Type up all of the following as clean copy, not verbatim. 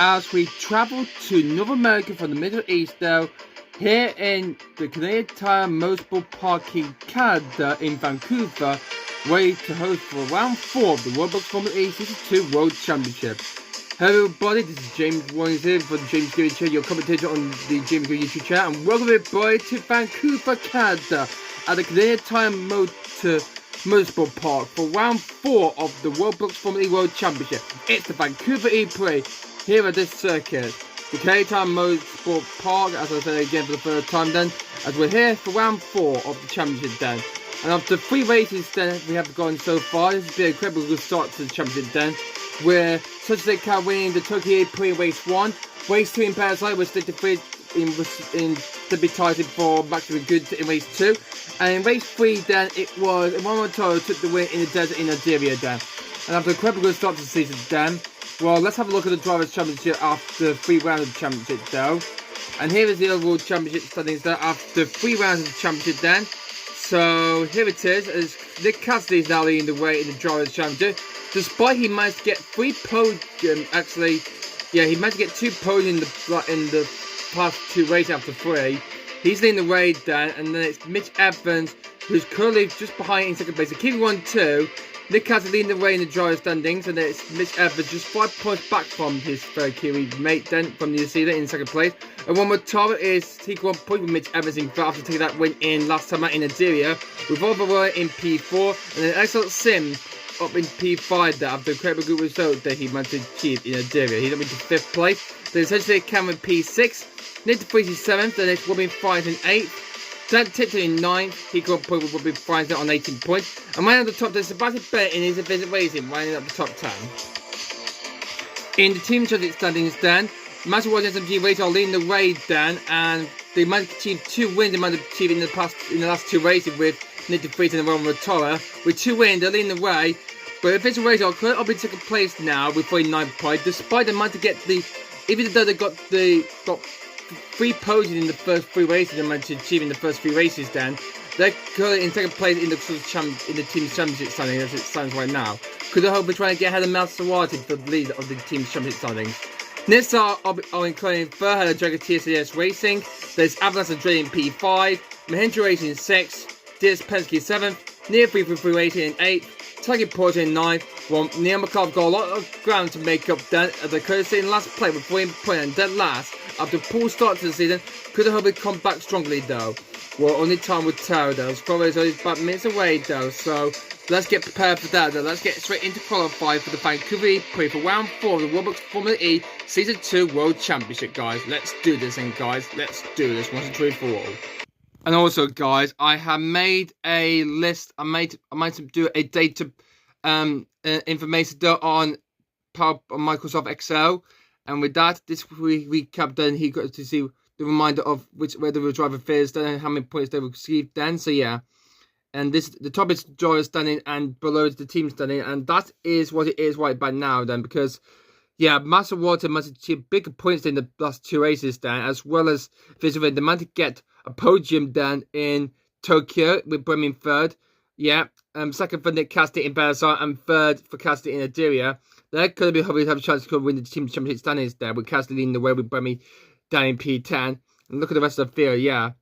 As we travel to North America from the Middle East, though, here in the Canadian Tire Motorsport Park in Canada, in Vancouver, ready to host for round 4 of the Roblox Formula E Season 2 World Championship. Hello everybody, this is James Warnes here for the James Gary Channel, your commentator on the James Gary YouTube channel, and welcome everybody to Vancouver, Canada, at the Canadian Tire Motorsport Park for round 4 of the Roblox Formula E World Championship. It's the Vancouver E-PRIX. Here at this circuit, the Canadian Tire Motorsport Park, as I say again for the third time then, as we're here for round 4 of the championship then. And after 3 races then we have gone so far, this has been a incredible good start to the championship then. We're such a car winning the Tokyo E-PRIX race 1, race 2 in Parasite was the defeat in debuted for maximum good in race 2. And in race 3 then it was Momoto took the win in the desert in Nigeria then. And after a incredible good start to the season then, well, let's have a look at the Drivers' Championship after 3 rounds of the Championship, though. And here is the overall Championship standings, though, after 3 rounds of the Championship, then. So, here it is, as Nick Cassidy is now leading the way in the Drivers' Championship. Despite he managed to get 3 podiums, actually, yeah, he managed to get 2 podiums in the past 2 races after 3. He's leading the way, then, and then it's Mitch Evans, who's currently just behind in second place. So, keeping 1-2. Nick Cassidy leading the way in the driver standings, and it's Mitch Evans just 5 points back from his third Kiwi mate then from New Zealand in second place. And one more Tara is taking 1 point with Mitch Evans in after taking that win in last time out in Nigeria. With Oliver in P4, and then Excellent Sim up in P5 there after a incredible good result that he managed to achieve in Nigeria. He's up into 5th place. Then essentially Cameron P6, Nick DeFreeze is 7th, then it's Robin Fries in 8th. Dan Tipton in 9th, he got a point with Robin Fries on 18 points. And running up the top 10, Sebastian Bennett in his visit racing, running up the top 10. In the team championship standings, Dan, Master World SMG Race are leading the way, Dan, and they managed to achieve 2 wins. They managed to achieve in the last 2 races with Nick DeFreeze and Roman Rotora. With 2 wins, they're leading the way. But if it's a race, I'll up in second place now with 49 points, despite they managed to get the, even though they got 3 podiums in the first 3 races they managed to achieve in the first 3 races, then they're currently in second place in the team's championship standings as it stands right now. Could they hope we're trying to get ahead of Maserati for the lead of the team's championship standings? Nissa are including third ahead of Dragon TCS Racing. There's Avalanche and Dre in P5, Mahindra Racing in 6th, DS Penske 7th, Near 333 Racing in 8th, Tiger Porter in 9th, while Neil McCall got a lot of ground to make up then as they could have seen last play with 14 points and dead last after a poor start to the season. Could have hoped come back strongly though. Well, only time would tell though. Scroller is only about minutes away though, so let's get prepared for that though. Let's get straight into qualify for the Vancouver E-PRIX for round 4 of the Roblox Formula E Season 2 World Championship, guys. Let's do this, and guys, let's do this once and for all. And also, guys, I have made a list. I might do a data information on Microsoft Excel, and with that, this recap. Then he got to see the reminder of where the driver fares, then how many points they received. Then, so yeah, and the top is driver standing, and below is the team standing, and that is what it is right by now. Then, because yeah, Master Water must achieve bigger points in the last 2 races, then, as well as physically they managed to get a podium then in Tokyo with Bremen third. Yeah, second for Nick Cassidy in Parasite, and third for Cassidy in Nigeria. They're going to be hoping to have a chance to win the team championship standings there, with Cassidy leading the way with Bremen down in P10. And look at the rest of the field, yeah.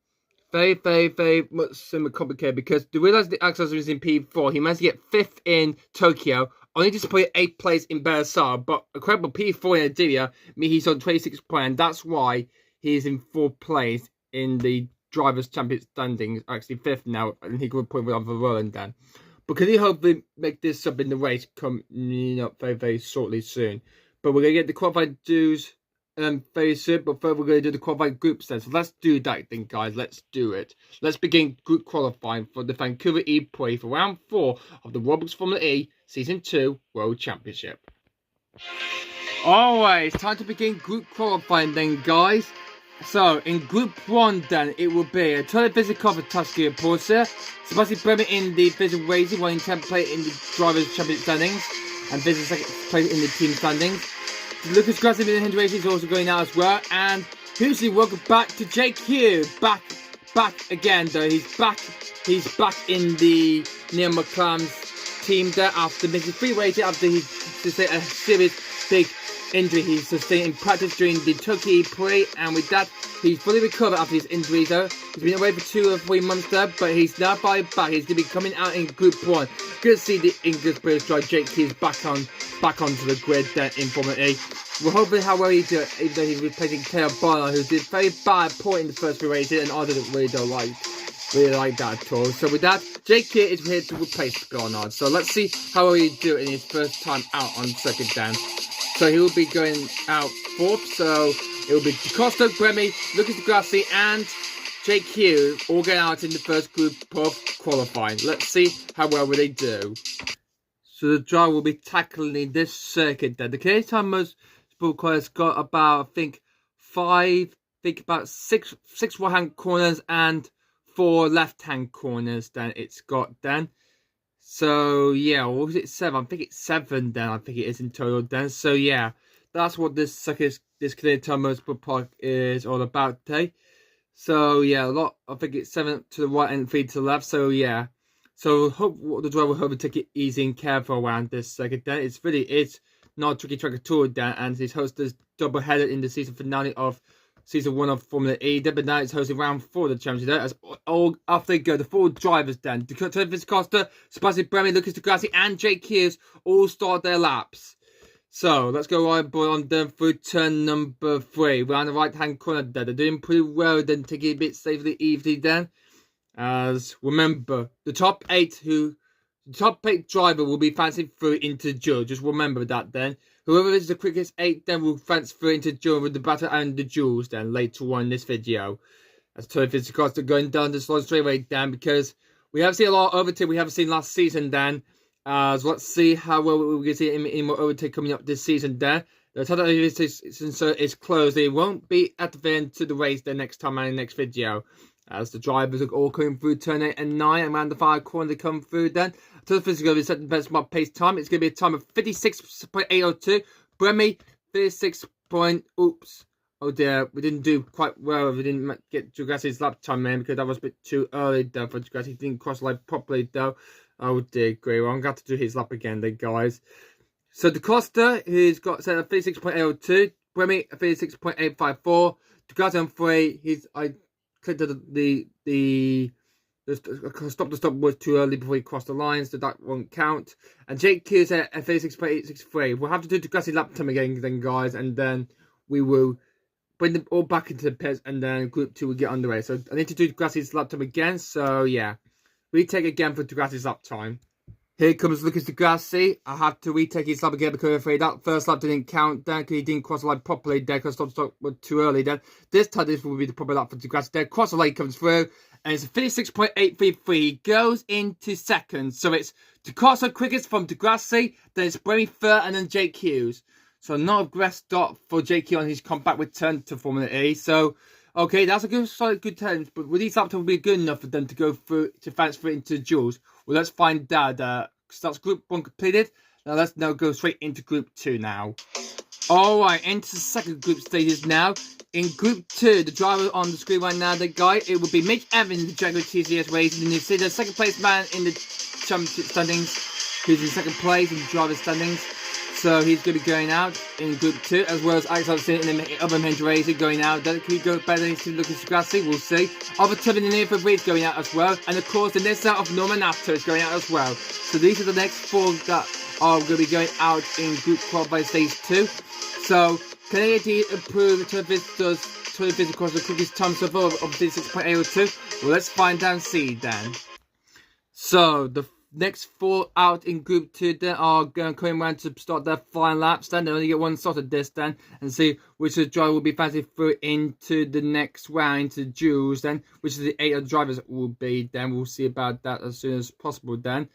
Very, very, very much similar complicated, because to realise the Axel was in P4, he managed to get 5th in Tokyo, only disappointed 8th place in Bersar, but incredible P4 in Nigeria, means he's on 26 points, and that's why he's in 4th place in the Drivers' Championship standings, actually 5th now, and he could point with other Roland then. But can he hopefully make this up in the race come, very, very shortly soon. But we're going to get the qualified dues very soon, but first we're going to do the qualifying groups then. So let's do that then, guys. Let's do it. Let's begin group qualifying for the Vancouver E-PRIX for round 4 of the Roblox Formula E Season 2 World Championship. Alright, it's time to begin group qualifying then, guys. So, in Group 1 then, it will be a Antonio Physical for Tusky and Porsche, Sebastian Bremer in the Physical Racing, winning 10th place in the Drivers' Championship standings, and Physical 2nd place in the team standings. Lucas Grassi in the Hindu Racing is also going out as well, and Hughley, welcome back to Jake Hugh. Back again though, he's back in the Neil McLaren's team there after missing 3 races after he sustained a serious big injury he sustained in practice during the Tokyo E-PRIX, and with that he's fully recovered after his injury though. He's been away for 2 or 3 months there, but he's now back. He's going to be coming out in Group 1. Good to see the English British driver Jake Hughes back onto the grid there in Formula E. We're hoping how well he does, even though he's replacing Taylor Barnard, who did very bad point in the first 3 races, and I didn't really like that at all. So with that, Jake here is here to replace Barnard. So let's see how well he do in his first time out on circuit then. So he will be going out 4th. So it will be DaCosta, Bremy, Lucas Grassi, and Jake Hughes all going out in the first group of qualifying. Let's see how well will they do. So the driver will be tackling this circuit then. The Canadian time most has got about, I think about 6 right-hand corners and 4 left-hand corners then it's got then. So yeah, or was it 7? I think it's 7 then, I think it is in total then. So yeah, that's what this circuit, this Canadian Time Motorsport Park is all about today. So yeah, I think it's 7 to the right and 3 to the left. So yeah, so hope the driver will hope to take it easy and careful around this circuit then. It's not a tricky track at all then, and he's hosted double header in the season finale of Season 1 of Formula E. But now it's hosting round 4 of the championship there. As all after they go, the 4 drivers then, Antonio Costa, Sebastian Bremy, Lucas Grassi, and Jake Hughes all start their laps. So let's go right on them through turn number 3. We're on the right hand corner there. They're doing pretty well then, taking it a bit safely easily then. As remember, the top 8 driver will be fancying through into duel. Just remember that then. Whoever is the quickest 8 then will fancy through into duel with the battle and the duels then later on in this video. As Antonio Costa going down the slow straightaway then, because we have seen a lot of overtake we haven't seen last season then. So let's see how well we're going to see in more overtake coming up this season there. The title is closed. They won't be at the end to the race the next time and the next video. As the drivers are all coming through turn 8 and 9 and around the 5 corner they come through then. So this is going to be set the benchmark pace time. It's going to be a time of 56.802. Bremy 56. Oops. Oh dear, we didn't do quite well. We didn't get Grassi's lap time in because that was a bit too early though for Grassi. He didn't cross the line properly though. Oh dear, great. Well, I'm going to have to do his lap again then, guys. So DaCosta, who's got set at 56.802. Bremy 56.854. Grassi on 3. I clicked the stop was too early before he crossed the line, so that won't count. And Jake Hughes at 36.863. We'll have to do the Grassi lap time again then, guys, and then we will bring them all back into the pits, and then Group 2 will get underway. So I need to do Grassi's lap time again, so yeah. Retake again for Grassi's lap time. Here comes Lucas Grassi. I have to retake his lap again because I'm afraid that first lap didn't count then because he didn't cross the line properly there because stop was too early then. This time this will be the proper lap for Grassi there. Cross the line comes through and it's 56.833. He goes into second. So it's DaCosta quickest from Grassi, then it's Bremy third and then Jake Hughes. So not a great start for Jake Hughes on his comeback return to Formula E. So okay, that's a good solid good time, but will these lap times be good enough for them to go through to transfer into duels? Well, let's find out. So that's Group 1 completed. Now let's go straight into Group 2 now. Alright, into the second group stages now. In Group 2, the driver on the screen right now, the guy, it will be Mitch Evans, the Jaguar TCS Racing, and you see the second place man in the championship standings, who's in second place in the driver's standings. So he's going to be going out in Group 2, as well as Alex Hudson in the other Hindu Racing going out. That could go better than Lucas Grassi, we'll see. Other Tubin in here for Breeze going out as well. And of course, the Nissa of Norman Nato is going out as well. So these are the next 4 that are going to be going out in Group 12 by Stage 2. So, Canadian improve the Twitter across the quickest time so far of 56.802? Well, let's find out and see then. So, the next 4 out in Group 2 then are coming around to start their final laps. Then they only get one shot at this then, and see which of the driver will be fancy through into the next round, into the duels then, which of the 8 other drivers will be. Then we'll see about that as soon as possible. Then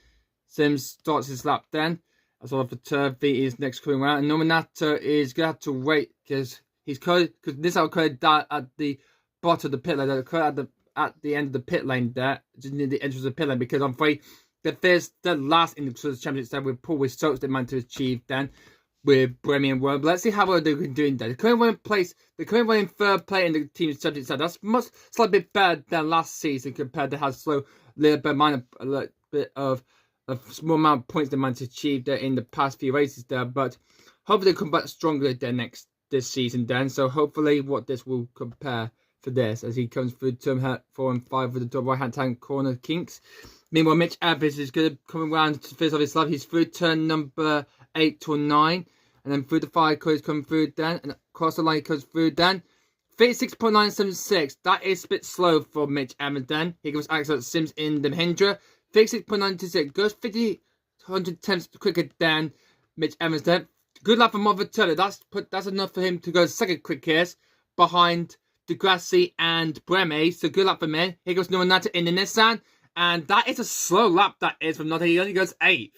Sims starts his lap then. As well for Turvey is next coming round, and Nominato is gonna have to wait because this will occur down at the bottom of the pit lane. That occur at the end of the pit lane there, just near the entrance of the pit lane, because I'm afraid that there's the last in the championship there with Paul with Stokes they managed to achieve then with Bremy and Worm. But let's see how well they're doing there. The current one in third place in the team's championship. That's slightly bit better than last season compared to how slow a little bit of a small amount of points they managed to achieve there in the past few races there. But hopefully they come back stronger there this season then. So hopefully what this will compare for this as he comes through turn 4 and 5 with the double right hand corner kinks. Meanwhile, Mitch Evans is going to come around to finish off his lap. He's through turn number 8 to 9. And then through the 5 cars come through then. And across the line he comes through then. 36.976. That is a bit slow for Mitch Evans then. Here comes Alex Sims in the Mahindra. 36.926. Goes 100 tenths quicker than Mitch Evans then. Good lap for Mother Turner. That's enough for him to go second quickest behind Degrassi and Breme. So good lap for him. Here goes Nominata in the Nissan. And that is a slow lap, that is, from Nota. He only goes 8th.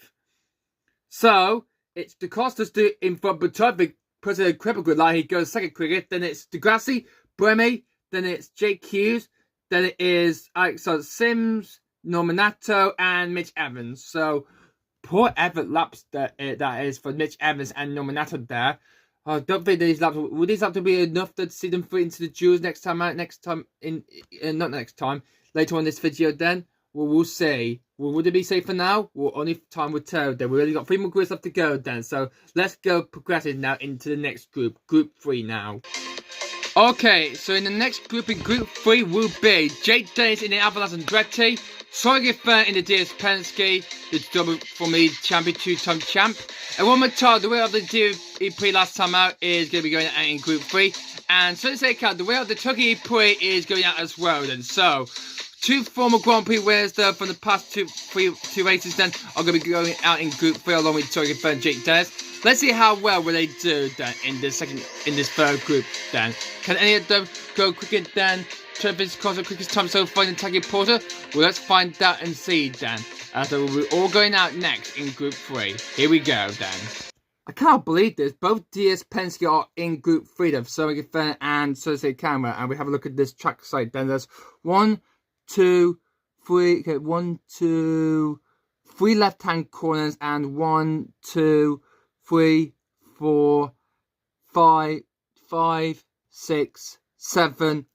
So, it's the Costas in front, but Turvey puts in a cripple good line. He goes second quickest. Then it's Degrassi, Breme. Then it's Jake Hughes. Then it is Alexander Sims, Nominato, and Mitch Evans. So, poor effort laps that is for Mitch Evans and Nominato there. I don't think these laps will these laps be enough to see them through into the duels next time out. Not next time. Later on in this video then. Well, we'll see. Well, would it be safe for now? Well, only time will tell. Then we've only got 3 more groups left to go then. So let's go progressive now into the next group. Group 3 now. Okay, so in the next group, in Group 3 will be Jake Dennis in the Avalanche Andretti, Sorry Fan in the DS Penske, the double Formula E champion, 2-time champ. And one more time, the winner of the E-PRIX last time out is going to be going out in Group 3. And so to say, the winner of the Tokyo E-PRIX is going out as well then. So 2 former Grand Prix winners there from the past two races then are going to be going out in Group 3 along with Sorry Fan and Jake Dennis. Let's see how well will they do then in this third group then. Can any of them go quicker than Travis Costa quickest time so far in Taki Porter? Well, let's find out and see then. So we'll be all going out next in Group 3. Here we go then. I can't believe this. Both DS Penske are in Group 3 then. Sorry Fan and Cersei Camera. And we have a look at this track site then. There's 1, 2, 3. Okay, 1, 2, 3 left-hand corners and 1, 2, 3, 4, 5, 6, 7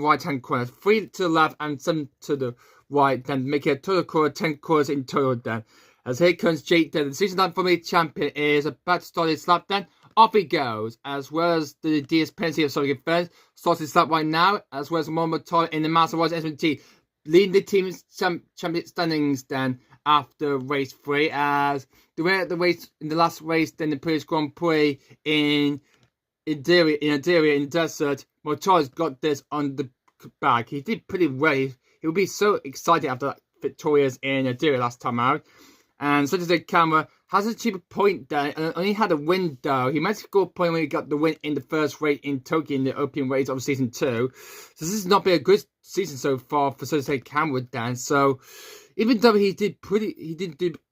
right-hand corners. 3 to the left and 7 to the right. Then making a total score of 10 corners in total then. As here comes Jake then. The season 9 Formula champion is about to start his lap then. Off he goes. As well as the DS Penske of Sorry Fan starts his lap right now. As well as Momotar in the Master Wise SMT. Leading the team's champion standings then after race 3, as the winner of the race in the last race, then the previous Grand Prix in Adria in the desert, Motar's got this on the bag. He did pretty well. He will be so excited after that victorious in Adria last time out. And so does the camera. Has achieved a point there and only had a win though. He managed to score a point when he got the win in the first race in Tokyo in the opening race of season 2. So this has not been a good season so far for so to say Cameron Dan. So even though he did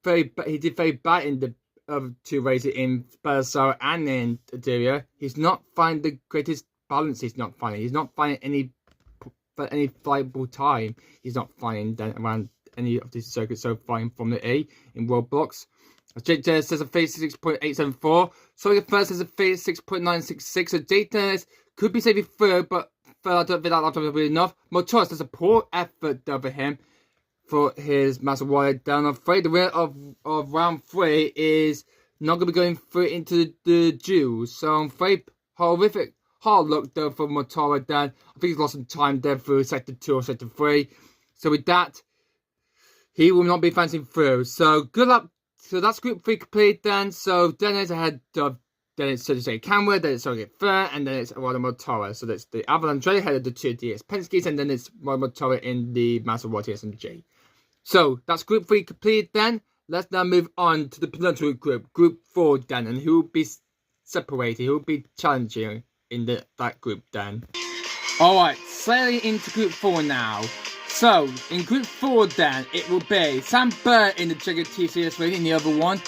very bad in the other 2 races in Belisar and in Adria, he's not finding the greatest balance. He's not finding any flyable time. He's not finding then around any of these circuits so far in Formula E in Roblox. Jake Dennis says a 36.874. Sorry First says a 36.966. So Jake Dennis could be saving third, but I don't think that laptop will be enough. Motoris does a poor effort though for him for his massive wire down. I'm afraid the winner of round 3 is not going to be going through into the duels. So I'm afraid hard luck though for Motora Dan. I think he's lost some time there through sector 2 or sector 3. So with that, he will not be fancying through. So good luck. So that's Group 3 complete then. So Dennis ahead of Dennis, so to say, Camera, then it's Sorry Fair, and then it's Rado Motora. So that's the Avalanche ahead of the 2 DS Penskes, and then it's Rado Motora in the Master Watty SMG. So that's Group 3 completed then. Let's now move on to the penultimate group, Group 4 then, and who will be separated, who will be challenging in that group then. Alright, sailing into Group 4 now. So, in Group 4 then, it will be Sam Bird in the Jugger TCS race in the other one,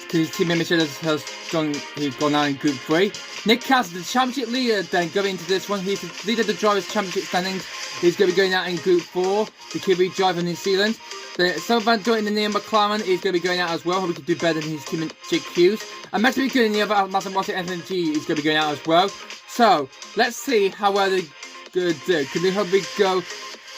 because his team member has gone out in Group 3. Nick Cassidy, the championship leader, then going into this one. He's the leader of the Drivers' Championship standings. He's going to be going out in Group 4, the Kiwi driver in New Zealand. The Van Dort in the Neil McLaren is going to be going out as well. Hope he can do better than his teammate Jake Hughes. And Max Good in the other Massimoto FMG is going to be going out as well. So, let's see how well they're going to do. Can they hopefully go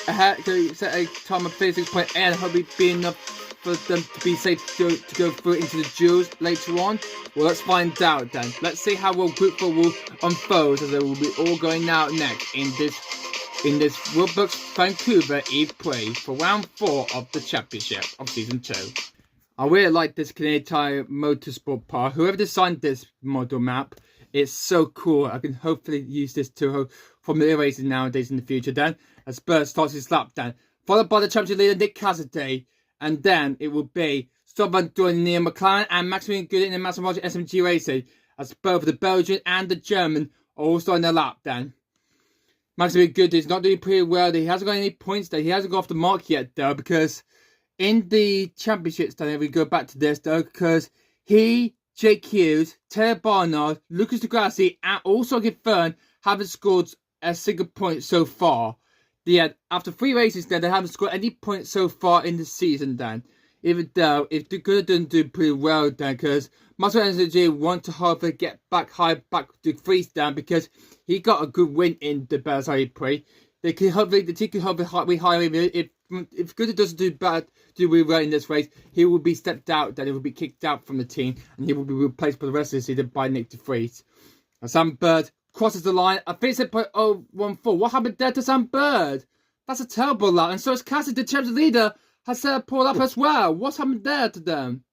ahead, set a time of 36.8 and hopefully be enough for them to be safe to go through into the duels later on? Well, let's find out then. Let's see how well Group 4 will unfold, as they will be all going out next in this Roblox Vancouver E-PRIX for round 4 of the championship of season 2. I really like this Canadian Tire Motorsport Park. Whoever designed this model map, it's so cool. I can hopefully use this to Formula racing nowadays in the future then. As Bird starts his lap then, followed by the championship leader Nick Cassidy, and then it will be Van Dort in Neil McLaren and Maximilian Good in the Massimoto SMG racing, as both the Belgian and the German are also on their lap then. Maximilian Good is not doing pretty well. He hasn't got any points there. He hasn't got off the mark yet though, because in the championships then, we go back to this though, because he, Jake Hughes, Taylor Barnard, Lucas Degrassi, and also Fern haven't scored a single point so far. After 3 races then, they haven't scored any points so far in the season then. Even though, if they could have done pretty well then, because Master Energy want to hopefully get back to freeze down, because he got a good win in the Bears E-PRIX. The team could hopefully hire him. If Gooder doesn't do really well in this race, he will be stepped out, then he will be kicked out from the team, and he will be replaced for the rest of the season by Nick DeFries. Sam Bird crosses the line. I think it's 0.014. What happened there to Sam Bird? That's a terrible lap. And so is Cassidy, the championship leader, has set a poor lap as well. What's happened there to them?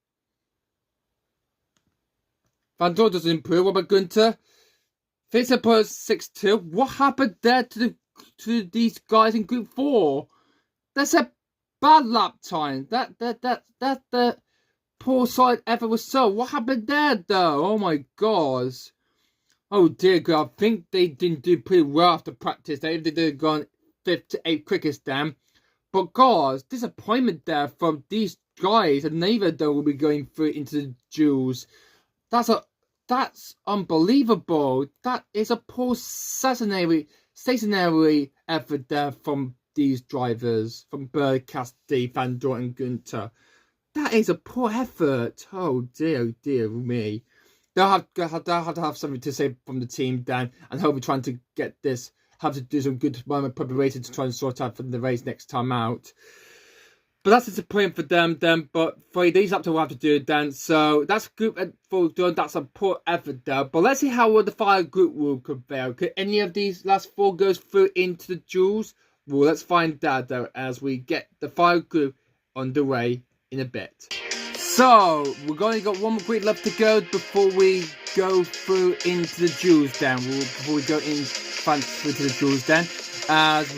Van Dort doesn't improve. What about Gunter? Fitz at 0.62. What happened there to these guys in Group 4? That's a bad lap time. That the poor side ever was so. What happened there though? Oh my god. Oh dear god, I think they didn't do pretty well after practice. They did have gone 5th to 8th quickest then. But god, disappointment there from these guys, and neither though will be going through into the duels. That's unbelievable. That is a poor stationary effort there from these drivers, from Bird, Cassidy, Van Dort and Gunter. That is a poor effort. Oh dear me. They'll have to have something to say from the team then, and hopefully trying to get this, have to do some good preparation to try and sort out for the race next time out. But that's disappointing for them then, but for these laps we'll have to do it then. So that's Group 4 done. That's a poor effort there. But let's see how well the final group will prevail. Could any of these last 4 goes through into the duels? Well, let's find out though as we get the final group underway in a bit. So, we've only got one more group left to go before we go through into the duels then. Before we go through to the duels then.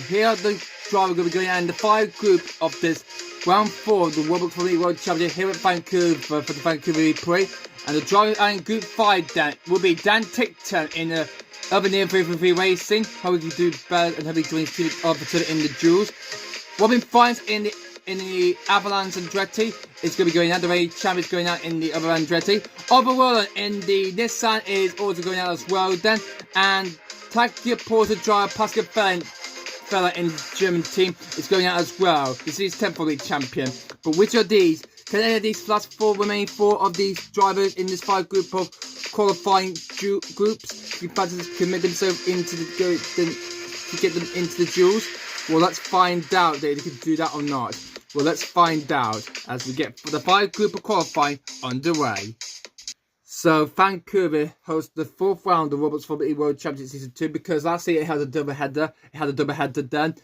Here are the drivers going to be going out in the final group of this round 4 of the Roblox World Championship here at Vancouver for the Vancouver E-PRIX. And the driver in Group 5 then will be Dan Tickton in the other near 333 Racing. How we can do better and how we can do opportunity in the duels. Robin Fines in the Avalanche Andretti is going to be going out. The race champ is going out in the other Andretti. Overall in the Nissan is also going out as well then. And Takia Porter driver Pascal Fella in the German team is going out as well. This is temporary champion. But which of these? Can any of these last 4 remaining 4 of these drivers in this 5 group of qualifying groups commit themselves into to get them into the duels? Well, let's find out if they can do that or not. Well, let's find out as we get the 5 group of qualifying underway. So, Vancouver hosts the 4th round of Roblox Formula E World Championship Season 2 because last year it had a double header. Then.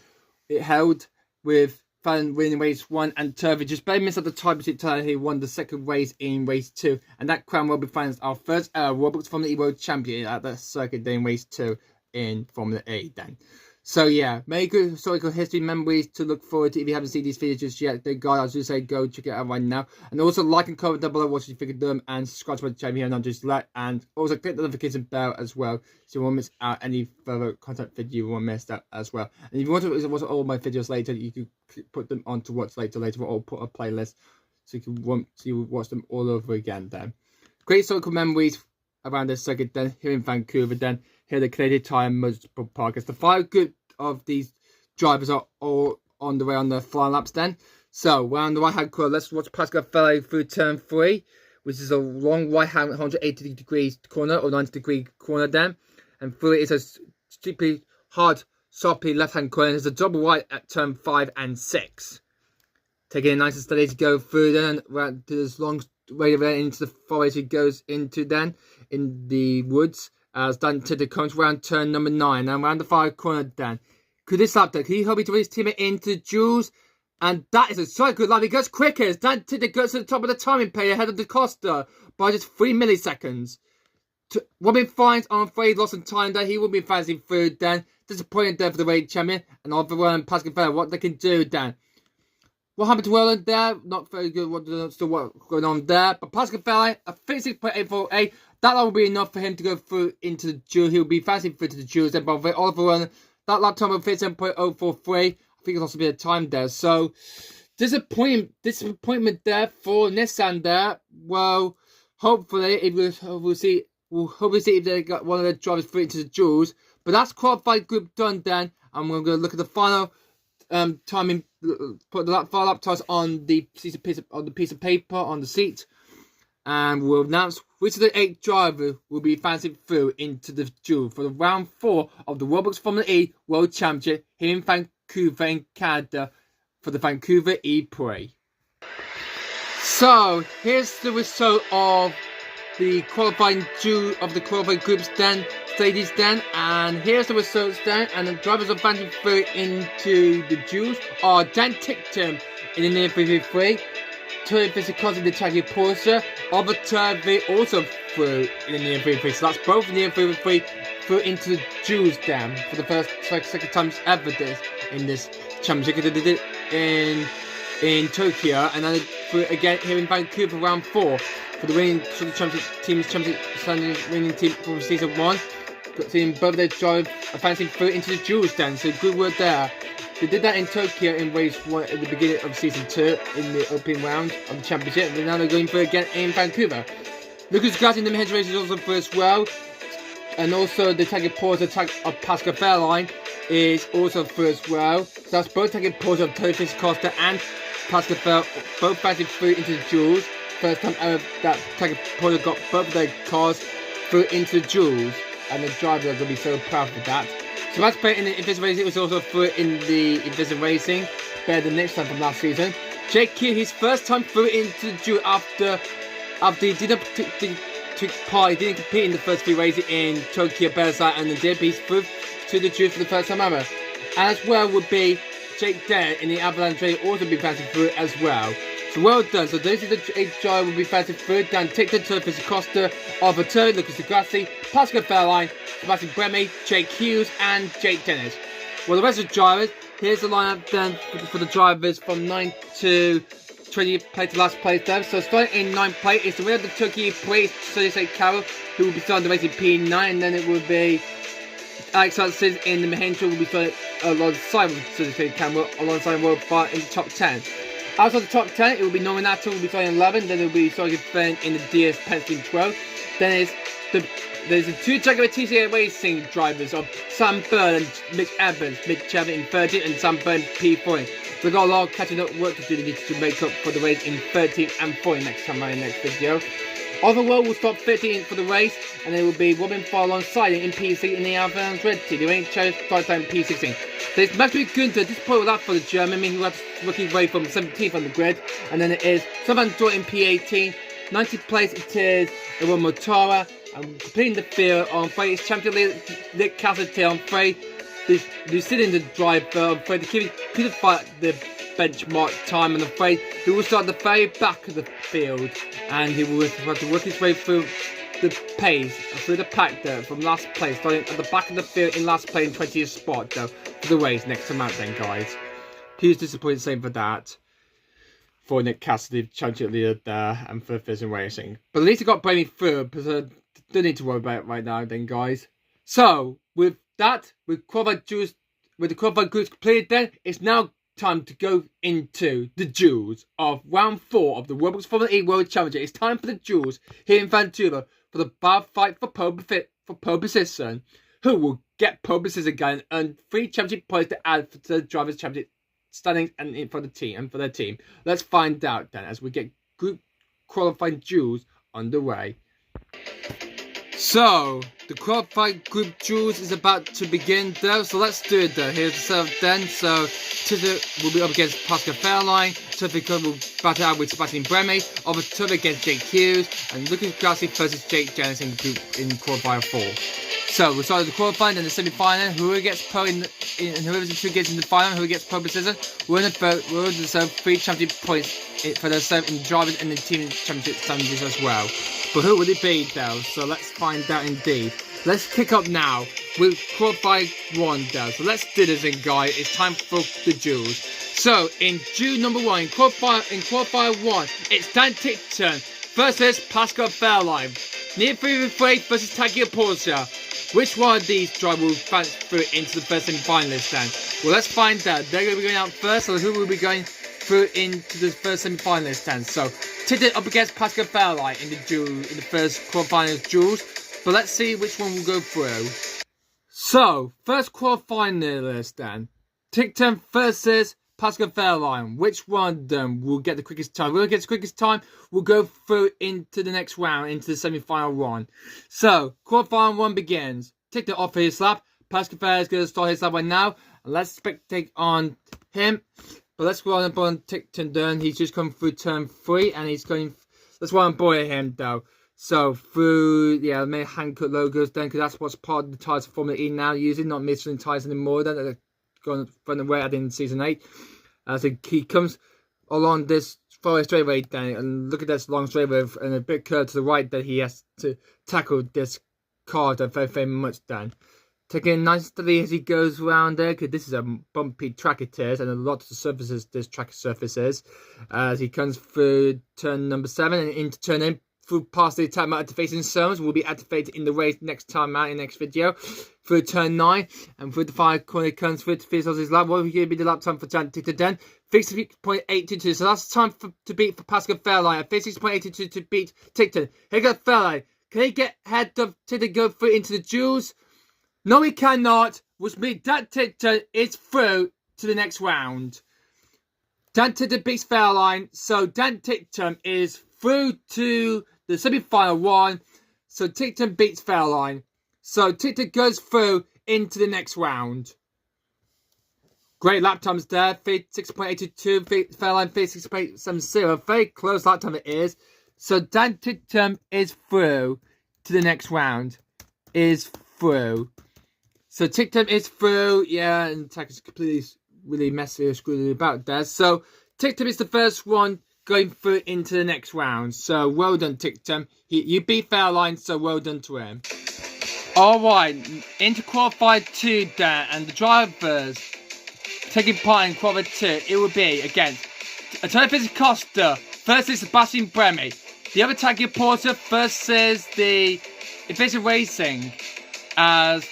It held with Fan winning race 1 and Turvey just barely missed out the championship title. He won the 2nd race in race 2. And that crown will be finals our first Roblox Formula E World Champion at the circuit day in race 2 in Formula E then. So yeah, many good historical history memories to look forward to. If you haven't seen these videos just yet, then guys, I just say go check it out right now. And also like and comment down below what you think of them, and subscribe to my channel here, and just like, and also click the notification bell as well, so you won't miss out any further content video you won't miss that as well. And if you want to watch all my videos later, you can put them on to watch later, or put a playlist so you watch them all over again then. Great historical memories around this circuit then, here in Vancouver then. Here the Canadian Tire Motorsport Park. The 5 good of these drivers are all on the way on the final laps then. So we're on the right hand corner. Let's watch Pascal Ferrari through turn 3, which is a long right hand 180 degrees corner or 90 degree corner then. And through it is a steeply hard, sharply left hand corner. And there's a double right at turn 5 and 6. Taking a nice and steady to go through then around to this long way into the forest he goes into then in the woods. As done to the comes around turn number 9 and around the far corner then. Could this lap he hope to his teammate into Jules? And that is a so good lap. He goes quickest. Dan Tinder goes to the top of the timing pay ahead of the Costa by just 3 milliseconds. Robin finds on afraid lost some time there. He will be fancy through then. Disappointed there for the race champion. And Oliver and Pascal Ferrari, what they can do then. What happened to Roland there? Not very good. What's going on there? But Pascal Ferrari, a 56.848. That will be enough for him to go through into the Jules. He'll be fancy through to the Jules. Then, by the way, Oliver Roland, that lap time of 57.043. I think it's also be a time there. So, disappointment there for Nissan there. Well, hopefully, we'll see. We'll hopefully see if they got one of their drivers through into the Jules. But that's qualified group done then. And we're going to look at the final timing. Put the final lap times on the piece of paper on the seat. And we'll announce which of the 8 drivers will be fancy through into the Jules for the round 4 of the Roblox Formula E World Championship here in Vancouver in Canada for the Vancouver E-PRIX. So here's the result of the qualifying Jules of the qualifying groups then, stages then, and here's the results then. And the drivers are fancy through into the Jules are Dan Tickton in the near 333. Turn Physical in the Taggy Porsche, Albert Turvey also through in the near 333. So that's both in the near 333 through into the Jules Dam for the second time ever this in this championship. They did it in Tokyo, and then through again here in Vancouver round 4 for the winning winning team from season 1. Seeing both their drive advancing through into the Jules Dam. So good work there. They did that in Tokyo in race 1 at the beginning of season 2 in the opening round of the championship. And now they're going for it again in Vancouver. Lucas Gatti in the Mahindra race is also through as well. And also the tagging Porsche tag of Pascal Ferrari is also through as well. So that's both tagging Porsche of Tony Costa and Pascal Ferrari both passing through into the Jules. First time ever that tagging Porsche got both of their cars through into the Jules. And the drivers are going to be so proud of that. So that's better in the Invisible Racing. It was also through in the Invisible Racing. Better than next time from last season. Jake Q, his first time through into the Jules after he didn't take part. He didn't compete in the first 3 races in Tokyo, Berside, and the dip. He's through to the Jules for the first time ever. And as well would be Jake Dare in the Avalanche race, also be passing through as well. So well done. So those are the 8 drivers will be passing through. Dan Tickton, Turfis Acosta, Oliver Turley, Lucas Degrassi, Pascal Ferrari, Sebastian Bremy, Jake Hughes, and Jake Dennis. Well, the rest of the drivers, here's the lineup then for the drivers from 9 to 20 plate to last place there. So starting in 9th plate is the winner of the Tokyo plate, Solisei Carroll, who will be starting the race in P9, and then it will be Alex Hudson in the Mahindra will be starting alongside Solisei Carroll, alongside World Fire in the top 10. Outside the top 10, it will be Nominato will be starting 11, then it will be starting in the DS Penske 12. Then there's the 2 Jaguar TCA Racing drivers of Sam Bird and Mitch Evans, Mitch Evans in 13 and Sam Bird in P4. They've got a lot of catching up work to do. They need to make up for the race in 13 and 14 next time in the next video. Overall, will stop 13th for the race, and there will be Robin Farr alongside in P6 in the Avalanche Red Team. The range challenge start time P16. There's Matthew Günther, this point with that for the German, who has looking away from 17th on the grid, and then it is Savan Dort in P18. 90th place it is Ewan Motora, and completing the field on Friday is champion Nick Cassidy on Friday. They're sitting the driver on Friday. He couldn't fight the benchmark time on the Friday. He will start at the very back of the field, and he will have to work his way through the pace through the pack there from last place, starting at the back of the field in last place in 20th spot though for the race next time out then, guys. He's disappointed, same for that. For Nick Cassidy, championship leader there, and for Fizz and Racing. But at least he got Brady through, because I don't need to worry about it right now then, guys. So, with that, with the qualified groups completed then, it's now time to go into the duels of round 4 of the Roblox Formula E World Championship. It's time for the duels here in Vancouver for the bar fight for pole position. Who will get pole position again and 3 championship points to add to the drivers' championship standings and for the team and for their team. Let's find out then as we get group qualifying duels underway. So the qualified group duels is about to begin though, so let's do it though. Here's the setup then. So Tita will be up against Pascal Fairline, Turfico will battle out with Sebastian Bremy, over Turf against Jake Hughes, and Lucas Grassi versus Jake Janis in qualifier 4. So we started the qualifying, then the semi-final. Whoever gets pro whoever gets in the final, who gets pro position, we're in the 3 championship points for themselves in drivers and the team championship standings as well. But who will it be though? So let's find out indeed. Let's kick up now with qualify 1 though. So let's do this in, guys. It's time for the duels. So in duel number 1, in qualifier 1, it's Dan Tickton versus Pascal Fairline. Near 3 versus Tagia Porsche. Which one of these drivers will advance through into the first semi-finalist then? Well, let's find out. They're going to be going out first, so who will be going through into the first semi-finalist then? So, Ticket up against Pascal Fairlight in the first qualifying duels. But let's see which one will go through. So, first qualifying list then. Tickton versus Pascal Fairline. Which one of them will get the quickest time? Whoever gets the quickest time will go through into the next round, into the semi-final one. So, qualifying 1 begins. Tickton off for his lap. Pascal Fairline is going to start his lap right now. And let's spectate on him. But let's go on Tickton then. He's just come through turn 3 and he's going. Let's go on board him though. So, through, the main hand-cut logos then, because that's what's part of the tyres of Formula E now using, not Michelin tyres anymore then. They're going from the way I did in season 8. So he comes along this forest straightaway then, and look at this long straightaway and a bit curved to the right that he has to tackle this car very, very much then. Taking it nicely as he goes around there, because this is a bumpy track it is, and a lot of the surfaces this track surface is. As he comes through turn number 7 and into turn 8, through past the time activation zones will be activated in the race next time out in the next video. Through turn 9 and through the final corner comes through to finish his lap. What will be the lap time for Jan Tickton then? 56.822. So that's time to beat for Pascal Fairline. 56.822 to beat Tickton. Here goes Fairline. Can he get ahead of Tickton go through into the duels? No, he cannot. Which means Dan Tickton is through to the next round. Dan Tickton beats Fairline. So Dan Tickton is through to the semi-final 1. So Tickton beats Fairline. So Tickton goes through into the next round. Great lap times there. 56.822. Fairline 56.870. Very close lap time it is. So Dan Tickton is through to the next round. Is through. So Tickton is through. Yeah, and Tack is completely really messy and screwed about there. So Tickton is the first one going through into the next round. So well done, Tickton. You beat Fairline, so well done to him. Alright, into qualified 2 there, and the drivers taking part in qualified 2, it will be against Antonio Costa versus Sebastian Bremy. The other Tagia Porter versus the Efficient Racing, as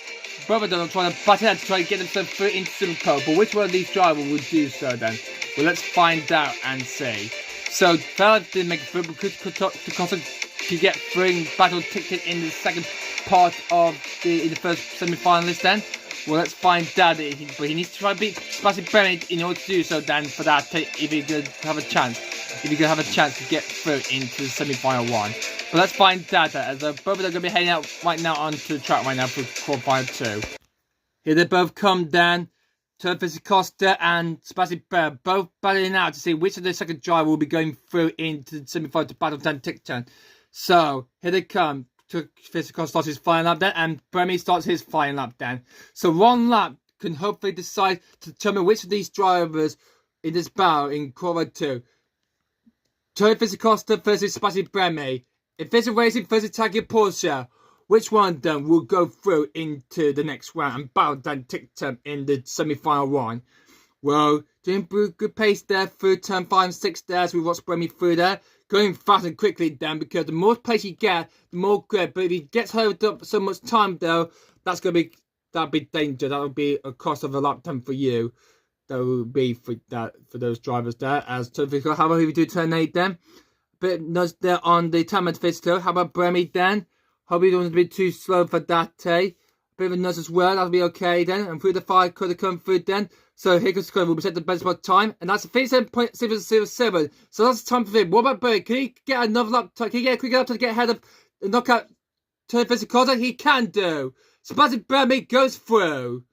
both of them are trying to battle out to try to get themselves through into Super Pro. But which one of these drivers will do so then? Well, let's find out and see. So, Fairline didn't make it through because Costa could get through and battle Tickton in the second part of the first semi-finalist then. Well, let's find out. But he needs to try and beat Sebastian Bremy in order to do so then for that, if he could have a chance. If he could have a chance to get through into the semi-final 1. But let's find out as both of them are going to be heading out right now onto the track right now for qualifier 2. Here they both come down. Turfis Costa and Sebastian Bremy both battling out to see which of the second driver will be going through into the semi-final to battle Dan Tickton. So, here they come. Turfis Costa starts his final lap then, and Bremy starts his final lap then. So, one lap can hopefully decide to determine which of these drivers in this battle in qualifier 2. Turfis Costa versus Sebastian Bremy Efficient Racing versus Tagi Porsche. Which one then will go through into the next round and battle Dan TikTok in the semi-final one? Well, doing good pace there through turn 5 and 6 there as we watch Bremy through there. Going fast and quickly then, because the more pace you get, the more good. But if he gets held up so much time though, that'll be danger. That would be a cost of a lap time for you. That would be for those drivers there. As to how about if we do turn 8 then? Bit nudge there on the time at Fisto. How about Bremy then? Hope you don't want to be too slow for that, eh? Bit of a nudge as well, that'll be okay then. And through the 5 could have come through then. So here goes Scott, will be set the benchmark time. And that's 37.707. So that's the time for him. What about Bird? Can he get another lap time? Can he get a quick lap time to get ahead of the knockout turn physical? He can do. Sebastian Bremy goes through.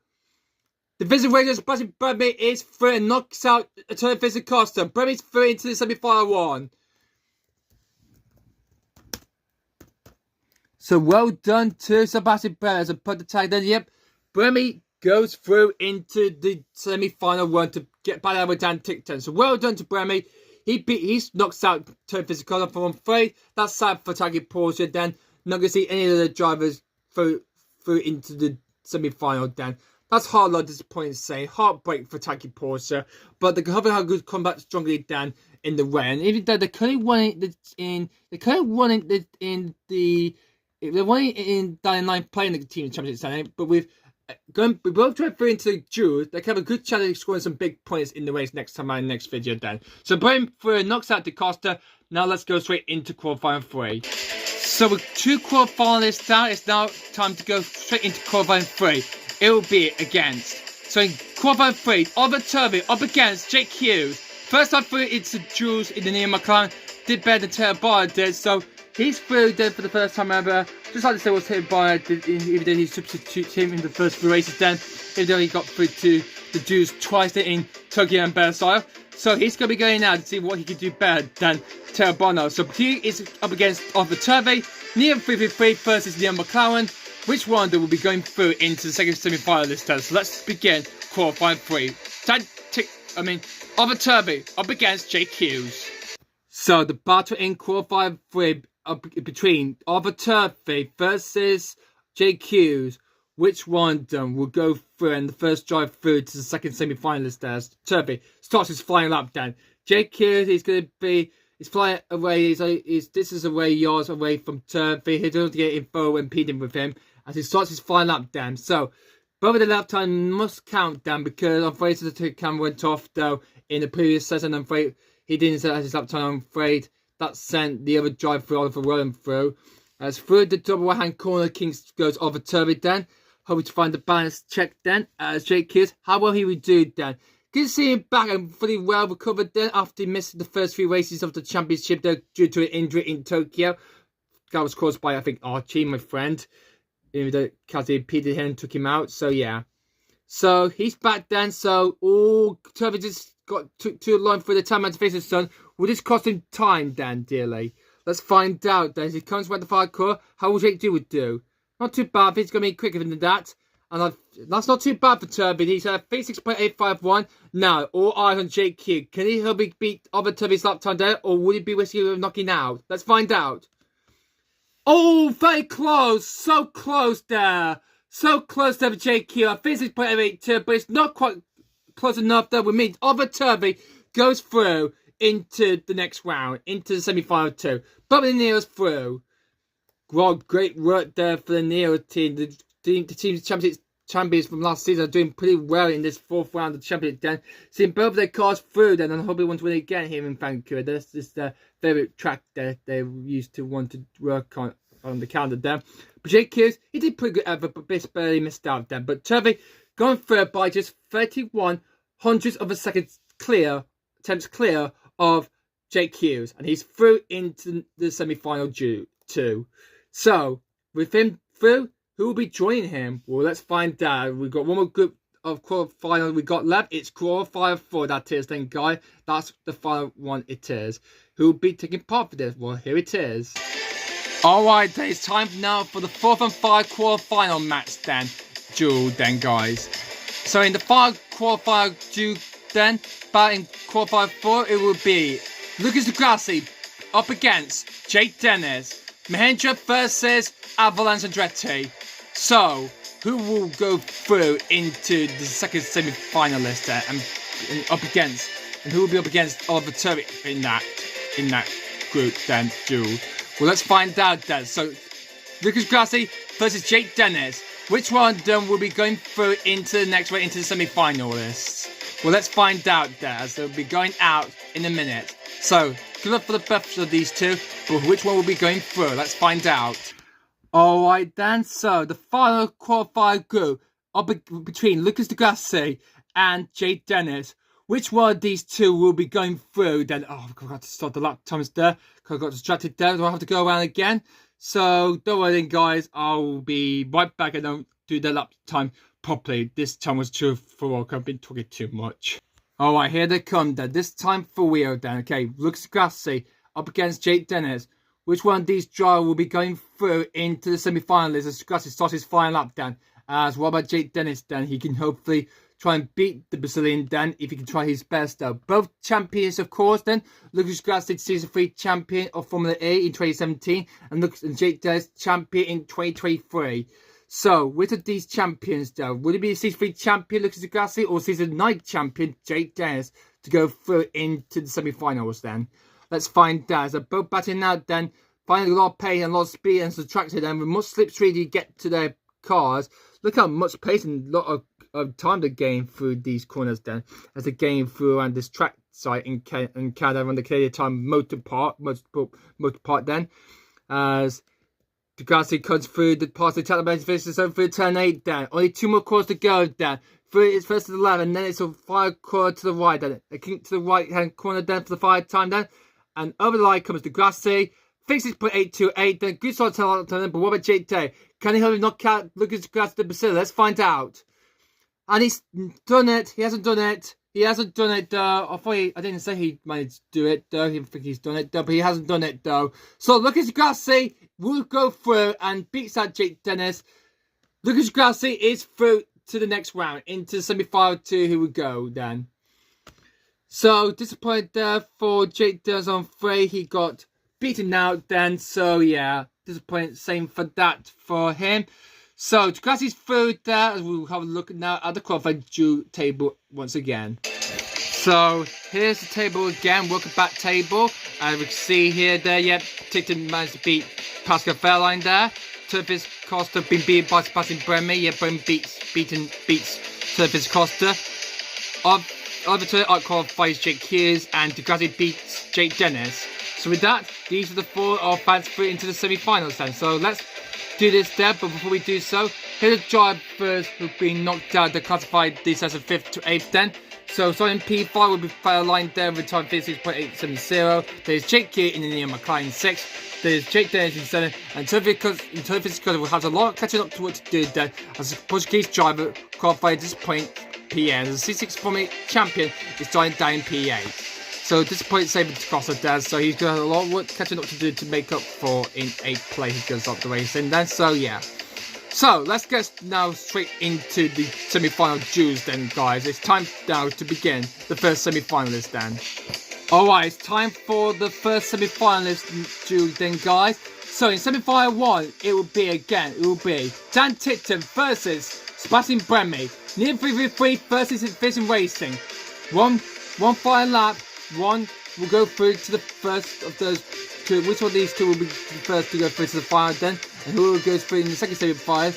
The Vision Radio Sebastian Bremy is through and knocks out a turn physical. So Bremy's through into the semi-final one. So well done to Sebastian Bremy as I put the tag then. Yep, Bremy goes through into the semi-final one to get back out with Dan Tickton. So well done to Bremy. He knocks out turn physical from 1 3. That's sad for Taggy Porsche then. Not going to see any of the drivers through into the semi-final then. That's hard, lot disappointing to say. Heartbreak for Taggy Porsche. But they have a good comeback strongly then in the way. And even though they could have won it They won it in down line playing the team championship Saturday, but we both drive through into the duels. They can have a good chance of scoring some big points in the race next time in the next video then. So Brian through knocks out DaCosta. Now let's go straight into qualifying 3. So with 2 qualifiers down, it's now time to go straight into qualifying 3. It will be against. So in qualifying 3, Oliver Turvey up against Jake Hughes. First time through into duels in the Neo McLaren. Did better than Taylor Barr did, so he's through there for the first time ever. Just like to say what Taylor Barr did, even though he substitutes him in the first 3 races then. Even though he got through to the duels twice in Tokyo and better style. So he's going to be going now to see what he can do better than Taylor Barr. So he is up against Oliver Turvey. Neo 333 versus Neo McLaren. Which one will be going through into the second semi-finalist test? So let's begin qualifying 3. Oliver Turvey up against Jake Hughes. So the battle in qualifying 3 between Oliver Turvey versus Jake Hughes. Which one will go through and the first drive through to the second semi-finalist there? Turvey starts his flying lap down. Jake Hughes, he's flying away. This is away yards away from Turvey. He doesn't get info impeding with him as he starts his flying lap down. So both of the lap time must count down because I'm afraid the camera went off though in the previous session. I'm afraid he didn't set his lap time. I'm afraid that sent the other drive through Oliver Rolling through. As through the double right hand corner, Kings goes Oliver Turvey then. Hoping to find the balance check then as Jake Hughes. How well he would do then. Good to see him back and fully well recovered then after he missed the first 3 races of the championship there due to an injury in Tokyo. That was caused by, I think, Archie, my friend. The Cassie impeded him and took him out. So yeah. So he's back then. So Turvey just took too long for the time and to face his son. Will this cost him time then, dearly? Let's find out then. As he comes with the 5 core, how will Jake do? Not too bad. He's going to be quicker than that. And that's not too bad for Turvey. He's 36.851. Now, all eyes on Jake Hughes. Can he beat Oliver Turvey's lap time there? Or would he be risky of knocking out? Let's find out. Oh, very close. So close there. So close there for Jake Hughes. 36.882. But it's not quite close enough there with me. Oliver Turvey goes through into the next round. Into the semi-final 2. But the Neo's through. Great work there for the Neo team. The team's champions from last season are doing pretty well in this 4th round of the championship. Then seeing both of their cars through, then I hope they want to win again here in Vancouver. That's just their favourite track that they used to want to work on the calendar. Then, but Jake Hughes, he did pretty good ever, but barely missed out then. But Turvey going through by just 31 hundredths of a second attempts clear of Jake Hughes, and he's through into the semi-final 2. So, with him through, who will be joining him? Well, let's find out. We've got one more group of qualifiers we got left. It's qualifier 4, that is then, guy. That's the final one it is. Who will be taking part for this? Well, here it is. Alright, then it's time now for the 4th and 5 quarterfinal match then. Duel then, guys. So in the 5 qualifier duel then, but in qualifier 4, it will be Lucas Degrassi up against Jake Dennis. Mahendra versus Avalanche Andretti. So, who will go through into the second semi-finalist there and up against, and who will be up against Oliver Turvey in that group then, Jules? Well, let's find out then. So, Lucas Grassi versus Jake Dennis. Which one of them will be going through into the next way, into the semi-finalists? Well, let's find out there, as they'll be going out in a minute. So, good luck for the best of these two, but which one will be going through? Let's find out. Alright then, so the final qualifier group between Lucas Grassi and Jake Dennis. Which one of these two will be going through then? Oh, I forgot to start the lap times there. I got distracted there. Do I have to go around again? So, don't worry then, guys. I'll be right back and I'll do the lap time properly. This time was true for work. I've been talking too much. Alright, here they come then. This time for real then. Okay, Lucas Grassi up against Jake Dennis. Which one of these drivers will be going through into the semi-finalists as Grassi starts his final lap then? As what about Jake Dennis then? He can hopefully try and beat the Brazilian then, if he can try his best though. Both champions, of course, then. Lucas Grassi, Season 3 champion of Formula E in 2017, and Jake Dennis, champion in 2023. So, which of these champions though? Would it be Season 3 champion Lucas Grassi or Season 9 champion Jake Dennis to go through into the semi-finals then? Let's find out. So, both battling out then, finding a lot of pain and a lot of speed and subtracted, and with much slipstream you get to their cars. Look how much pace and a lot of time to gain through these corners then, as they gain through around this track site in Canada on the Canadian Time motor part then, as Grassi comes through the past the television faces over through turn 8 then. Only 2 more corners to go then. Through it's first to the left and then it's a 5 corner to the right then. A kick to the right hand corner then for the 5 time then. And over the line comes the Grassi. Fixes 0.828 then. Good start to them, but what about Jake Day? Can he help knock out Lucas Grassi to Brazil? Let's find out. And he's done it. He hasn't done it. He hasn't done it, though. I didn't say he managed to do it, though. I think he's done it, though. But he hasn't done it, though. So, Lucas Grassi will go through and beats out Jake Dennis. Lucas Grassi is through to the next round. Into the semi-final 2, who will go, then. So, disappointed there for Jake Dennis on 3. He got beaten out, then. So, yeah. Disappointed. Same for that for him. So, Grassi's through there, as we'll have a look now at the qualified table once again. So, here's the table again, welcome back table. And we can see here, Ticton managed to beat Pascal Fairline there. Turfis Costa been beaten by Sebastian Bremy. Yeah, Bremy beats Turfis Costa. Oliver Turner outqualifies Jake Hughes, and Grassi beats Jake Dennis. So with that, these are the 4 of fans through into the semi-finals then. So let's do this there, but before we do so, here are the drivers who've been knocked out. They classified these as a 5th to 8th then. So starting P5 will be Fairline there with time 56.870. There's Jake Gear in the Neon McLaren 6. There's Jake Dennis in 7. And Turfis will have a lot of catching up to what to do then, as a Portuguese driver qualified at this point P8. As a C6 Formula champion is starting down in P8. So disappointed saving to cross it does, so he's got a lot of work catching up to do to make up for in 8th place. He goes up the race and then, so yeah. So let's get now straight into the semi-final duels then, guys. It's time now to begin the first semi-finalist then. Alright, it's time for the first semi-finalist duel then, guys. So in semi-final 1, it will be Dan Tipton versus Sebastian Bremy. Near 3v3 versus Vision Racing. One final lap. One will go through to the first of those two. Which one of these two will be the first to go through to the final then? And who will go through in the second semi-final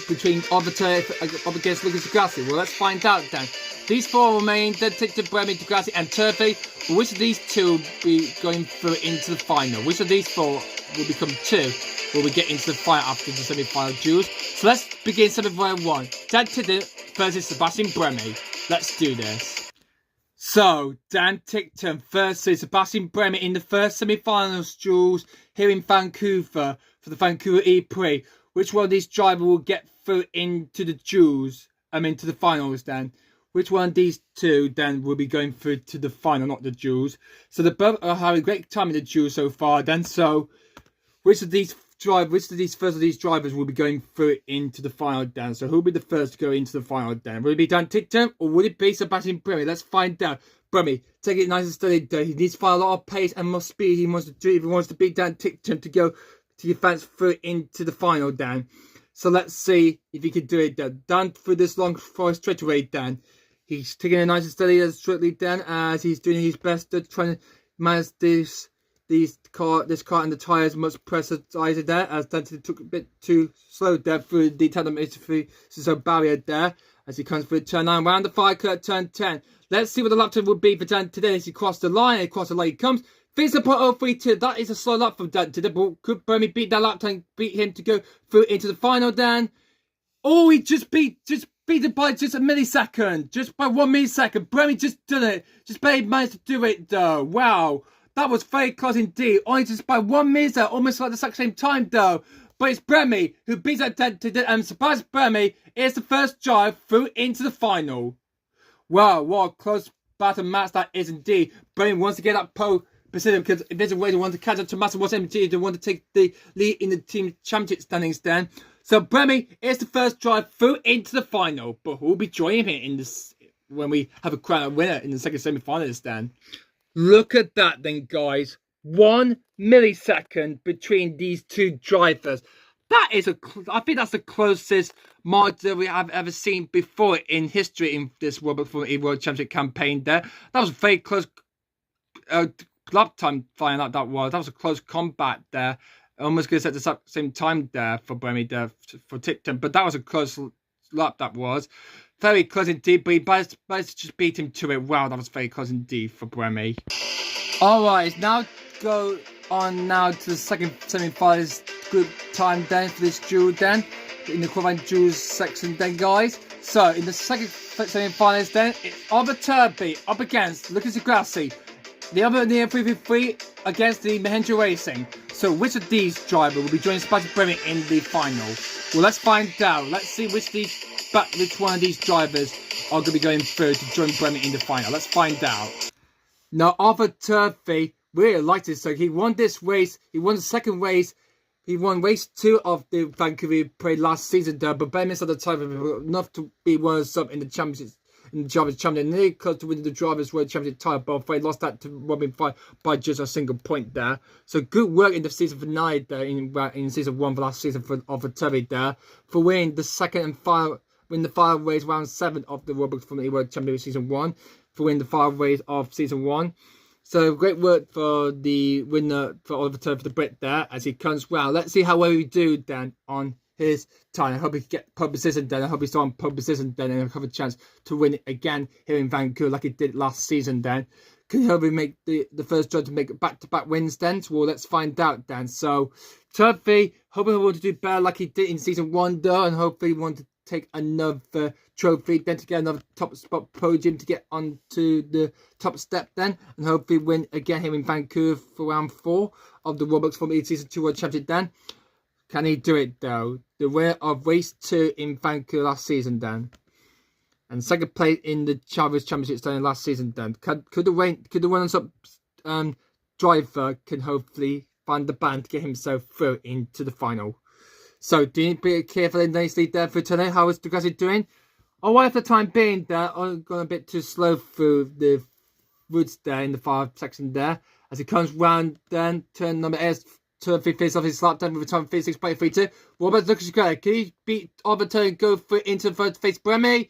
between Arbiter up against Lucas Grassi? Well, let's find out then. These 4 remain, then Ticton, Bremy, Grassi and Turvey. Which of these 2 will be going through into the final? Which of these 4 will become 2? Will we get into the fight after the semi-final duels? So let's begin semi-final 1. Dan Ticton versus Sebastian Bremy. Let's do this. So, Dan Ticton versus Sebastian Bremy in the first semi-finals duels here in Vancouver for the Vancouver E-PRIX. Which one of these drivers will get through into the duels? Into the finals then. Which one of these 2 then will be going through to the final, not the duels? So they both are having a great time in the duels so far then. So, which of these first of these drivers will be going through into the final then? So who will be the first to go into the final then? Will it be Dan Ticton or would it be Sebastian Bremy? Let's find out. Bremy, take it nice and steady there. He needs to find a lot of pace and more speed. He wants to do if he wants to beat Dan Ticton to go to advance through into the final, Dan. So let's see if he can do it, Dan. Down through this long forest stretch away, Dan. He's taking it nice and steady as strictly, Dan, as he's doing his best to try to manage this car and the tyres much pressurized there, as Dan took a bit too slow there through the telemetry barrier there, as he comes through turn 9, round the 5 curve, turn 10. Let's see what the lap time will be for Dan today as he crossed the line. Across the line he comes. Finish the 0.032. That is a slow lap from Dan today, but could Bernie beat that lap time, beat him to go through into the final, Dan? Oh, he just beat it by just a millisecond. Just by 1 millisecond. Bernie just did it. Just barely managed to do it, though. Wow. That was very close indeed. Only just by 1 millisecond. Almost like the exact same time, though. But it's Bremy who beats that Dan today. And surprise Bremy is the first drive through into the final. Wow, what a close battle match that is indeed. Bremy wants to get that pole position because if there's a way to want to catch up to Master What's MT to want to take the lead in the team championship standings, Dan. So Bremy is the first drive through into the final. But who will be joining him in this when we have a crown winner in the second semi-finals, Dan? Look at that then, guys. 1 millisecond between these two drivers. That is I think that's the closest margin we have ever seen before in history in this World Championship campaign there. That was a very close lap time flying out that was. That was a close combat there. Almost going to set the same time there for Bremy there for Tipton. But that was a close lap that was. Very close indeed, but he managed to just beat him to it. Wow, that was very close indeed for Bremy. Alright, now go on now to the second semi-finals group time then for this duel then. In the qualifying duels section then, guys. So, in the second semi-finals then, it's Oliver Turby up against Lucas Grassi. The other near 3v3 against the Mahindra Racing. So, which of these drivers will be joining Spicy Bremy in the final? Well, let's find out. Let's see which one of these drivers are going to be going through to join Bremy in the final. Let's find out. Now, Arthur Turvey really liked this. So he won this race. He won the second race. He won race 2 of the Vancouver parade last season, though. But Ben missed at the time enough to be one of some in the championships. In the drivers' championship, nearly close to winning the drivers' world championship title, but afraid lost that to Robin Fry by just a single point there. So good work in the season finale there in season 1 for last season for Turvey there for winning the second and final. Win the final race round 7 of the Roblox from the World Championship Season 1 for winning the final race of Season 1. So great work for the winner for Oliver Turner for the Brit there as he comes well. Let's see how well we do then on his time. I hope he get pole position then. I hope he's still on pole position then and have a chance to win it again here in Vancouver like he did last season then. Could he hopefully make the first drive to make back-to-back wins then? So, well, let's find out then. So Turvey hoping he want to do better like he did in Season 1 though, and hopefully he want to take another trophy, then to get another top spot podium to get onto the top step then, and hopefully win again here in Vancouver for round 4 of the Roblox Formula E Season 2 World Championship then. Can he do it though? The winner of race 2 in Vancouver last season then, and second place in the Drivers' Championships then last season then. Could the runners-up driver can hopefully find the band to get himself through into the final. So, do you be careful and nicely there for today? How is Degrassi doing? Oh, well, for the time being, there, I'm going a bit too slow through the woods there in the far section there. As he comes round, then turn number 8, turn 3 face off his lap down with a time 36.32. Robert looks great. Can he beat Arbiter and go through into the first face Bremy?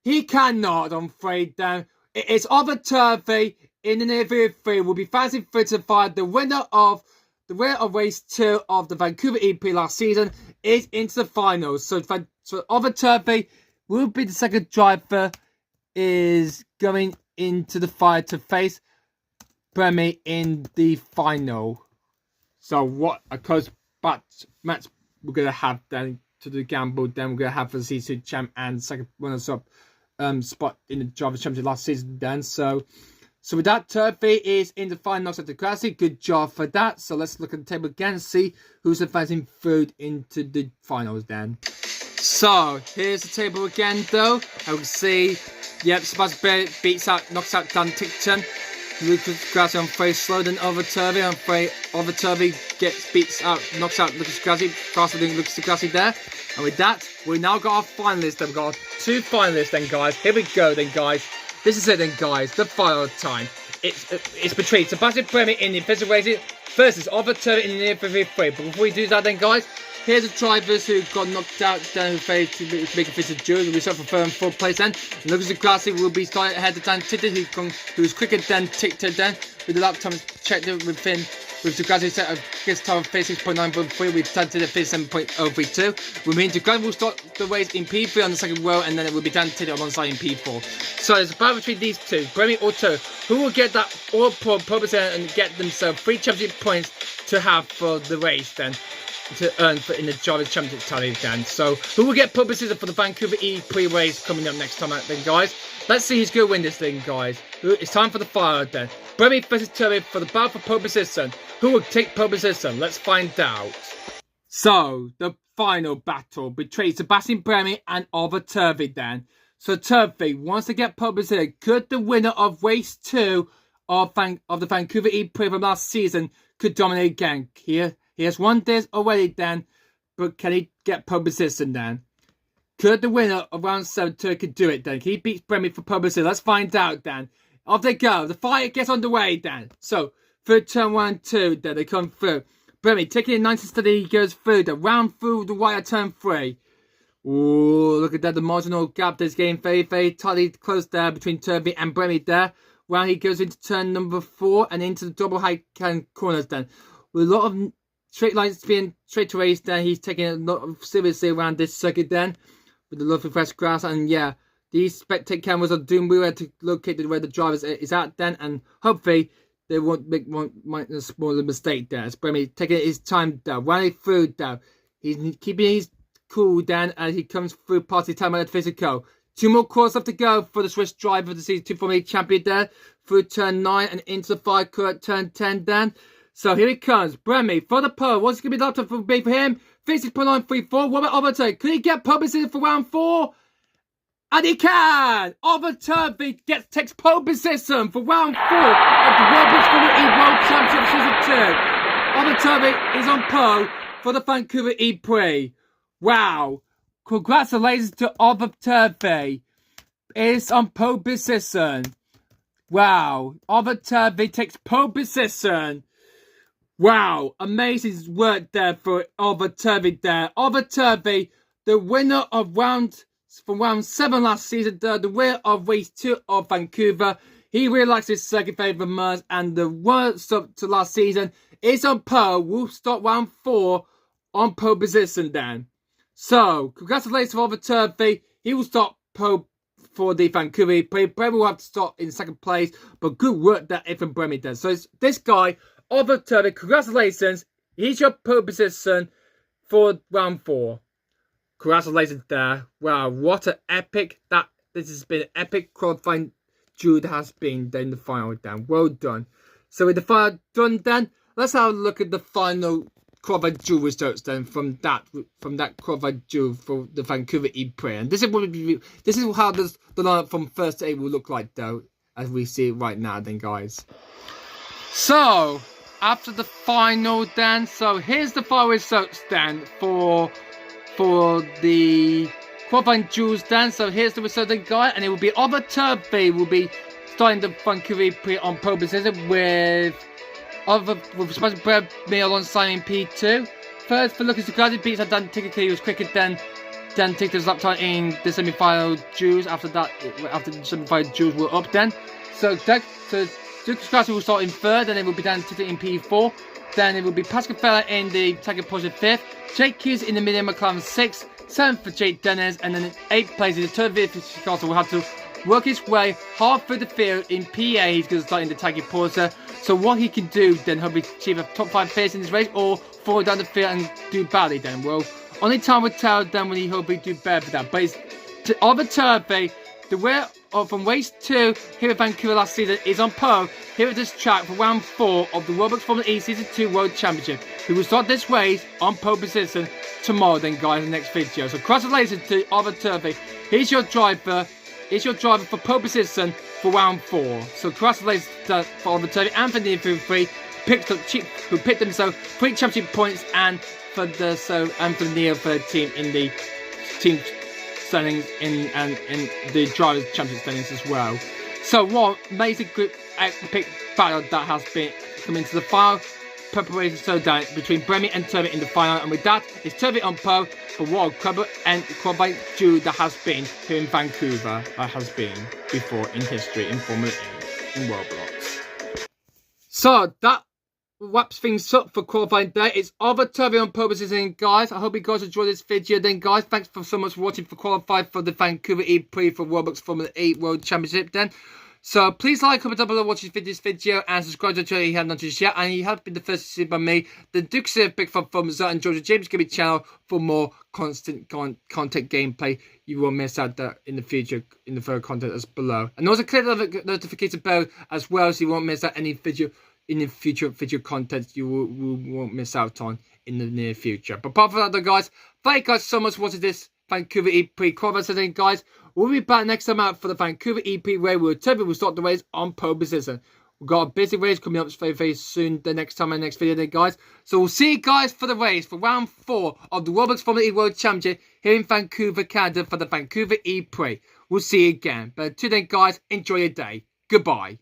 He cannot, I'm afraid, then. It's Arbiter in the near 3 will be fancy free to find the winner of race 2 of the Vancouver EP last season is into the finals. So Oliver Turvey will be the second driver is going into the fire to face Bremy in the final. So what a close match we're going to have then to the gamble. Then we're going to have for the C2 champ and second runners-up spot in the Drivers' Championship last season then. So with that, Turvey is in the final knocks at the Grassy. Good job for that. So let's look at the table again and see who's advancing through into the finals then. So here's the table again though. I can see, yep, Sebastian knocks out Dan Tickton. Lucas Grassy on very slow than Oliver Turvey. I'm afraid Oliver Turvey knocks out Lucas Grassy faster than Lucas Grassy there. And with that, we now got our finalists. Then we've got 2 finalists then, guys. Here we go then, guys. This is it then, guys. The final time. It's between Sebastian Bremy in the official racing versus Over Turvey in the near 3. But before we do that then, guys, here's the drivers who got knocked out then, who failed to make a visit duel. We start for 3rd and 4th place then. And Lucas the Classy will be starting ahead of Dan Titted, who's quicker than Tictor then. With the lap time checked within. With the Ducati set of quickest time of 36.913, with Dan Titted 57.032. We mean Ducati will start the race in P3 on the 2nd row, and then it will be Dan Titted alongside in P4. So it's a battle between these two, Bremy or Toe, who will get that all-pro purpose and get themselves 3 championship points to have for the race then, to earn in the Drivers' Championship tally then. So who will get purposes for the Vancouver E-PRIX race coming up next time out then, guys? Let's see who's going to win this thing, guys. It's time for the fire then. Bremy versus Turvey for the battle for pole position. Who will take pole position? Let's find out. So the final battle between Sebastian Bremy and Over Turvey then. So Turvey wants to get pole position. Could the winner of race 2 of the Vancouver E-PRIX from last season could dominate again? He has won this already then, but can he get pole position then? Could the winner of round 7 could do it then? Can he beat Bremy for pole position? Let's find out then. Off they go. The fight gets underway then. So, through turn 1 and 2, then they come through. Bremy taking it nice and steady, he goes through. The round through the wire turn 3. Ooh, look at that. The marginal gap that's getting very, very tightly close there between Turvey and Bremy there. Round he goes into turn number 4 and into the double high corners then. With a lot of straight lines being straight to race then, he's taking a lot of seriously around this circuit then. With the lovely fresh grass, and yeah, these spectate cameras are doing well to locate where the driver is at then, and hopefully they won't make a smaller mistake there. As Bremy taking his time down, running through down, he's keeping his cool down as he comes through past the time at physical. 2 more quarters left to go for the Swiss driver, the Season 2 Formula E champion there, through turn 9 and into the 5 correct turn 10 then. So here he comes, Bremy for the pole. What's it going to be left for him? 56.934. What about Overturvey? Could he get pole position for round 4? And he can! Overturvey takes pole position for round 4 of the Roblox Formula E World Championship Season 2. Overturvey is on pole for the Vancouver E-PRIX. Wow. Congratulations to Overturvey. It's on pole position. Wow. Overturvey takes pole position. Wow, amazing work there for Overturvey there. Overturvey, the winner of round 7 last season, the winner of race 2 of Vancouver. He really likes his circuit favourite Mars, and the worst up to last season is on pole. We'll start round 4 on pole position then. So, congratulations to Overturvey. He will start pole for the Vancouver E-PRIX. Bremy will have to start in 2nd place, but good work that Ethan Bremy does. So, it's this guy, Overturvey, congratulations. He's your pole position for round 4. Congratulations there. Wow, what an epic this has been an epic qualifying duel that has been in the final then. Well done. So with the final done then, let's have a look at the final qualifying duel results then from that qualifying duel for the Vancouver E-PRIX. And this is how the lineup from 1st to 8 will look like though, as we see it right now then, guys. So after the final then, so here's the final results then for the qualifying duels then. So here's the result then, guys, and it will be Overturvey will be starting the Vancouver E-PRIX on pole position with Sebastian Bremy alongside in P2. First for Lucas Ducati beats Dan Titted, he was quicker than Tictor's lap time in the semi-final duels. After the semi-final duels were up then. So Lucas Ducati will start in 3rd, and it will be Dan Titted in P4. Then it will be Pascal Fella in the second position 5th. Jake Hughes in the medium McLaren 6th. 7th for Jake Dennis, and then in 8th place is the Turvey Castle will have to work his way half through the field in PA. He's going to start in the Taggy Porter. So what he can do then, he'll be achieve a top 5 finish in this race, or fall down the field and do badly then. Well, only time will tell then when he'll do better for that. But it's Overturvey, the winner from race 2 here at Vancouver last season, is on pole here at this track for round 4 of the Roblox Formula E Season 2 World Championship. He will start this race on pole position tomorrow then, guys, in the next video. So congratulations to Overturvey. He's your driver for pole position for round 4. So congratulations for Overturvey and for the Neo3 who picked themselves 3 championship points, and for the Neo3 team in the team standings in the drivers' championship standings as well. So what amazing group epic battle that has been coming to the final. preparation showdown between Bremy and Turvey in the final, and with that, it's Turvey on pole for World Club and qualified due that has been here in Vancouver, that has been before in history in Formula E in Roblox. So that wraps things up for qualifying day. It's over Turvey on pole position, guys. I hope you guys enjoyed this video then, guys. Thanks for so much for watching for qualifying for the Vancouver E-PRIX for Roblox Formula E World Championship then. So please like, comment down below watching this video and subscribe to the channel if you haven't done just yet. And you have been the first to see by me. Then do consider a big thumbs up and Georgia James give me a channel for more constant content gameplay. You won't miss out that in the future in the further content as below. And also click the notification bell as well so you won't miss out any video in the future video content you won't miss out on in the near future. But apart from that though, guys, thank you guys so much for watching this Vancouver E-PRIX qualifying, guys. We'll be back next time out for the Vancouver E-PRIX race. We'll start the race on pole position. We've got a busy race coming up very, very soon. The next time, my next video, then, guys. So we'll see you guys for the race for round 4 of the Roblox Formula E World Championship here in Vancouver, Canada, for the Vancouver E-PRIX. We'll see you again. But until then, guys, enjoy your day. Goodbye.